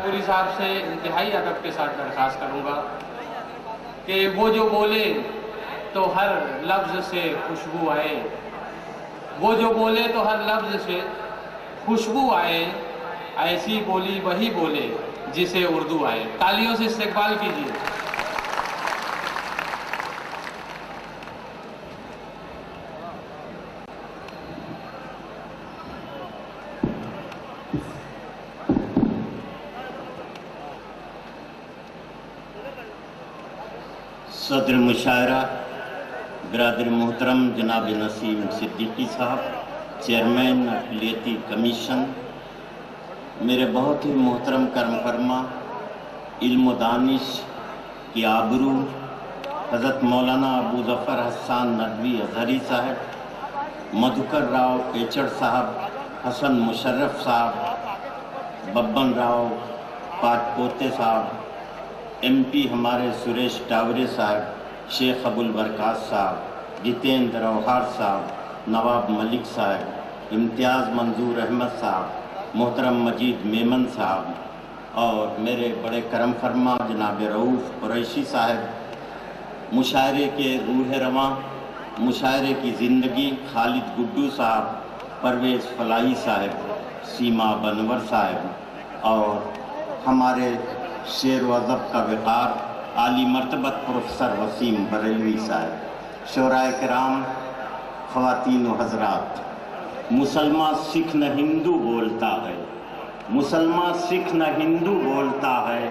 पुरी साहब से इंतहाई अदब के साथ दरख्वास्त करूँगा कि वो जो बोले तो हर लफ्ज़ से खुशबू आए, वो जो बोले तो हर लफ्ज़ से खुशबू आए, ऐसी बोली वही बोले जिसे उर्दू आए। तालियों से इस्तकबाल कीजिए। सदर मुशायरा बिरादर मोहतरम जनाब नसीम सिद्दीकी साहब, चेयरमैन अक़लियती कमीशन, मेरे बहुत ही मोहतरम करम फरमा इल्म दानिश की आबरू हज़रत मौलाना अबू ज़फ़र हसन नदवी अज़हरी साहब, मधुकर राव केचड़ साहब, हसन मुशर्रफ साहब, बब्बन राव पाटपोते साहब, MP हमारे सुरेश टावरे साहब, शेख अबुल बरकात साहब, जितेंद्र औहार साहब, नवाब मलिक साहब, इम्तियाज़ मंजूर अहमद साहब, मोहतरम मजीद मेमन साहब और मेरे बड़े करम फरमा जनाब रऊफ़ कुरैशी साहब, मुशायरे के रूह रवां, मुशायरे की ज़िंदगी खालिद गुड्डू साहब, परवेज़ फलाही साहब, सीमा बनवर साहब और हमारे शेर व अदब का विकार आली मर्तबत प्रोफेसर वसीम बरेलवी साहब, शोराए किराम, ख़वातीन व हज़रात, मुसलमान सिख न हिंदू बोलता है, मुसलमान सिख न हिंदू बोलता है,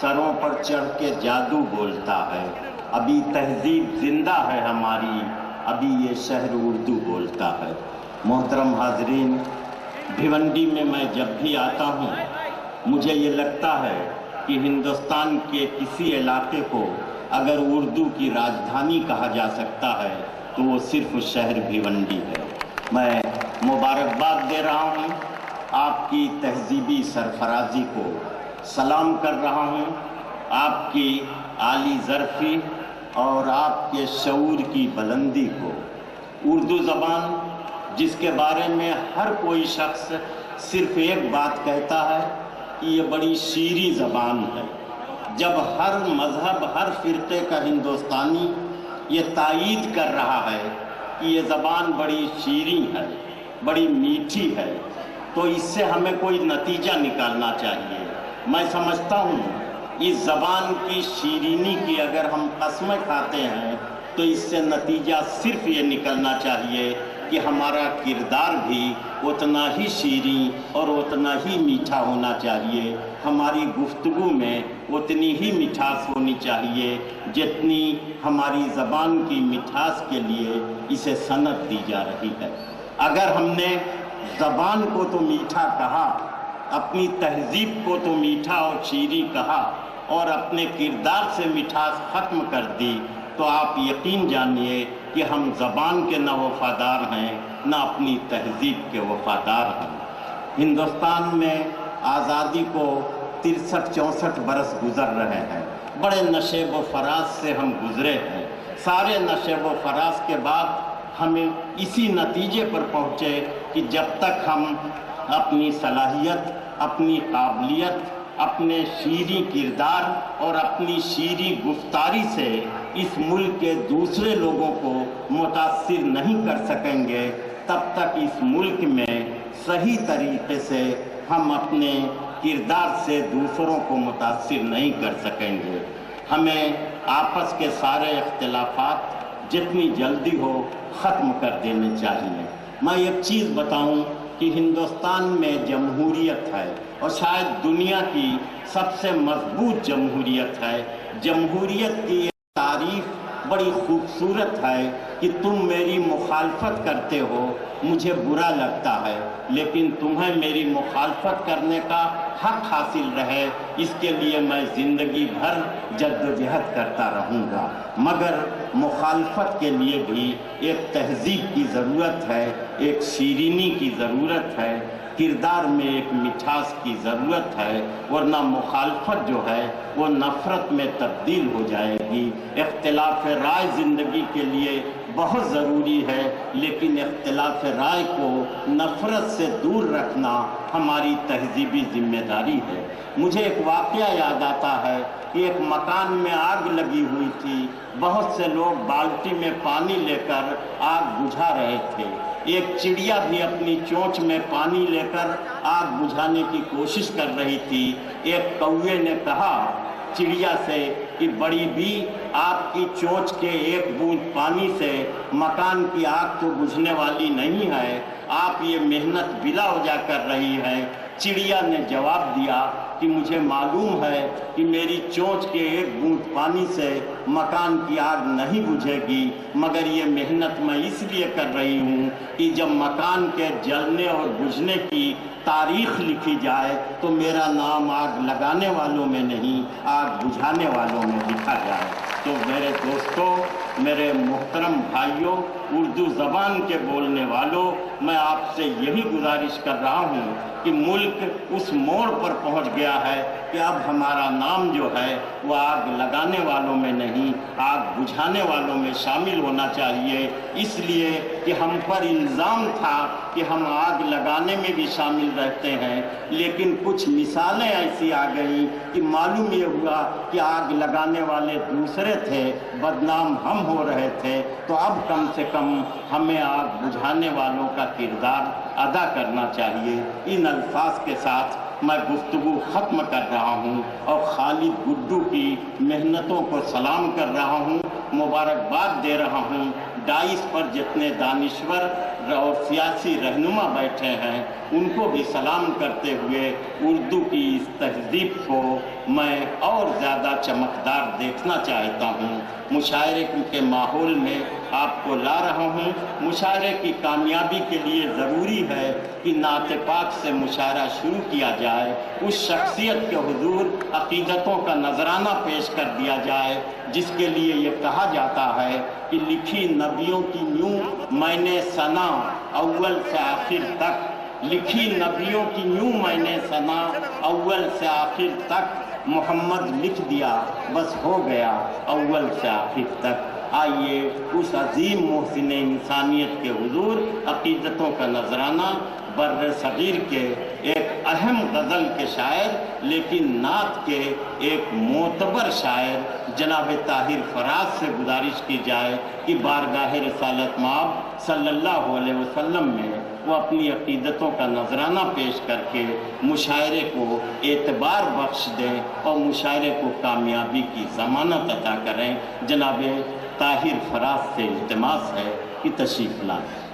सरों पर चढ़ के जादू बोलता है, अभी तहजीब जिंदा है हमारी, अभी ये शहर उर्दू बोलता है। मोहतरम हाज़रीन, भिवंडी में मैं जब भी आता हूँ मुझे ये लगता है कि हिंदुस्तान के किसी इलाके को अगर उर्दू की राजधानी कहा जा सकता है तो वो सिर्फ शहर भिवंडी है। मैं मुबारकबाद दे रहा हूँ, आपकी तहजीबी सरफराजी को सलाम कर रहा हूँ, आपकी आली ज़रफ़ी और आपके शऊर की बुलंदी को। उर्दू ज़बान जिसके बारे में हर कोई शख्स सिर्फ एक बात कहता है कि ये बड़ी शीरी ज़बान है, जब हर मज़हब हर फ़िरक़े का हिंदुस्तानी ये तायीद कर रहा है कि ये ज़बान बड़ी शीरी है, बड़ी मीठी है, तो इससे हमें कोई नतीजा निकालना चाहिए। मैं समझता हूँ इस ज़बान की शीरीनी की अगर हम कसमें खाते हैं तो इससे नतीजा सिर्फ ये निकलना चाहिए कि हमारा किरदार भी उतना ही शीरीं और उतना ही मीठा होना चाहिए, हमारी गुफ्तगू में उतनी ही मिठास होनी चाहिए जितनी हमारी ज़बान की मिठास के लिए इसे सनद दी जा रही है। अगर हमने ज़बान को तो मीठा कहा, अपनी तहज़ीब को तो मीठा और शीरीं कहा और अपने किरदार से मिठास ख़त्म कर दी तो आप यकीन जानिए कि हम ज़बान के न वफ़ादार हैं न अपनी तहज़ीब के वफ़ादार हैं। हिंदुस्तान में आज़ादी को 63-64 बरस गुज़र रहे हैं, बड़े नशे व फराज से हम गुज़रे हैं। सारे नशे व फराज के बाद हमें इसी नतीजे पर पहुँचे कि जब तक हम अपनी सलाहियत, अपनी काबिलियत, अपने शीरी किरदार और अपनी शीरी गुफ्तारी से इस मुल्क के दूसरे लोगों को मुतासिर नहीं कर सकेंगे, तब तक इस मुल्क में सही तरीके से हम अपने किरदार से दूसरों को मुतासिर नहीं कर सकेंगे। हमें आपस के सारे इख्तिलाफात जितनी जल्दी हो ख़त्म कर देने चाहिए। मैं एक चीज़ बताऊं कि हिंदुस्तान में जमहूरियत है और शायद दुनिया की सबसे मजबूत जमहूरियत है। जमहूरियत की तारीफ बड़ी खूबसूरत है कि तुम मेरी मुखालफत करते हो, मुझे बुरा लगता है, लेकिन तुम्हें मेरी मुखालफत करने का हक हासिल रहे इसके लिए मैं ज़िंदगी भर जद्दोजहद करता रहूँगा। मगर मुखालफत के लिए भी एक तहज़ीब की ज़रूरत है, एक शीरीनी की ज़रूरत है, किरदार में एक मिठास की ज़रूरत है, वरना मुखालफत जो है वो नफ़रत में तब्दील हो जाएगी। इख्तिलाफ़ राय ज़िंदगी के लिए بہت ضروری ہے، لیکن اختلاف رائے کو نفرت سے دور رکھنا ہماری تہذیبی ذمہ داری ہے۔ مجھے ایک واقعہ یاد آتا ہے کہ ایک مکان میں آگ لگی ہوئی تھی، بہت سے لوگ بالٹی میں پانی لے کر آگ بجھا رہے تھے۔ ایک چڑیا بھی اپنی چونچ میں پانی لے کر آگ بجھانے کی کوشش کر رہی تھی۔ ایک کوے نے کہا چڑیا سے کہ بڑی بی، آپ کی چونچ کے ایک بوند پانی سے مکان کی آگ تو بجھنے والی نہیں ہے، آپ یہ محنت بلا وجہ کر رہی ہیں۔ چڑیا نے جواب دیا کہ مجھے معلوم ہے کہ میری چونچ کے ایک بوند پانی سے مکان کی آگ نہیں بجھے گی، مگر یہ محنت میں اس لیے کر رہی ہوں کہ جب مکان کے جلنے اور بجھنے کی تاریخ لکھی جائے تو میرا نام آگ لگانے والوں میں نہیں، آگ بجھانے والوں میں لکھا جائے۔ تو میرے دوستوں، میرے محترم بھائیوں، اردو زبان کے بولنے والوں، میں آپ سے یہی گزارش کر رہا ہوں کہ ملک اس موڑ پر پہنچ گیا ہے کہ اب ہمارا نام جو ہے وہ آگ لگانے والوں میں نہیں، آگ بجھانے والوں میں شامل ہونا چاہیے، اس لیے کہ ہم پر الزام تھا کہ ہم آگ لگانے میں بھی شامل رہتے ہیں، لیکن کچھ مثالیں ایسی آ گئیں کہ معلوم یہ ہوا کہ آگ لگانے والے دوسرے تھے، بدنام ہم ہو رہے تھے۔ تو اب کم سے کم ہمیں آگ بجھانے والوں کا کردار ادا کرنا چاہیے۔ ان الفاظ کے ساتھ میں گفتگو ختم کر رہا ہوں اور خالد گڈو کی محنتوں کو سلام کر رہا ہوں، مبارکباد دے رہا ہوں۔ ڈائس پر جتنے دانشور اور سیاسی رہنما بیٹھے ہیں ان کو بھی سلام کرتے ہوئے اردو کی اس تہذیب کو میں اور زیادہ چمکدار دیکھنا چاہتا ہوں۔ مشاعرے کے ماحول میں آپ کو لا رہا ہوں۔ مشاعرے کی کامیابی کے لیے ضروری ہے کہ نعت پاک سے مشاعرہ شروع کیا جائے، اس شخصیت کے حضور عقیدتوں کا نذرانہ پیش کر دیا جائے جس کے لیے یہ کہا جاتا ہے کہ لکھی نبیوں کی یوں میں نے ثنا اول سے آخر تک، لکھی نبیوں کی یوں میں نے ثنا اول سے آخر تک، محمد لکھ دیا بس ہو گیا اول سے آخر تک۔ آئیے اس عظیم محسن انسانیت کے حضور عقیدتوں کا نذرانہ بر صغیر کے ایک اہم غزل کے شاعر لیکن نعت کے ایک معتبر شاعر جناب طاہر فراز سے گزارش کی جائے کہ بارگاہ رسالت مآب صلی اللہ علیہ وسلم میں وہ اپنی عقیدتوں کا نذرانہ پیش کر کے مشاعرے کو اعتبار بخش دیں اور مشاعرے کو کامیابی کی ضمانت عطا کریں۔ جناب طاہر فراز سے التماس ہے کہ تشریف لائیں۔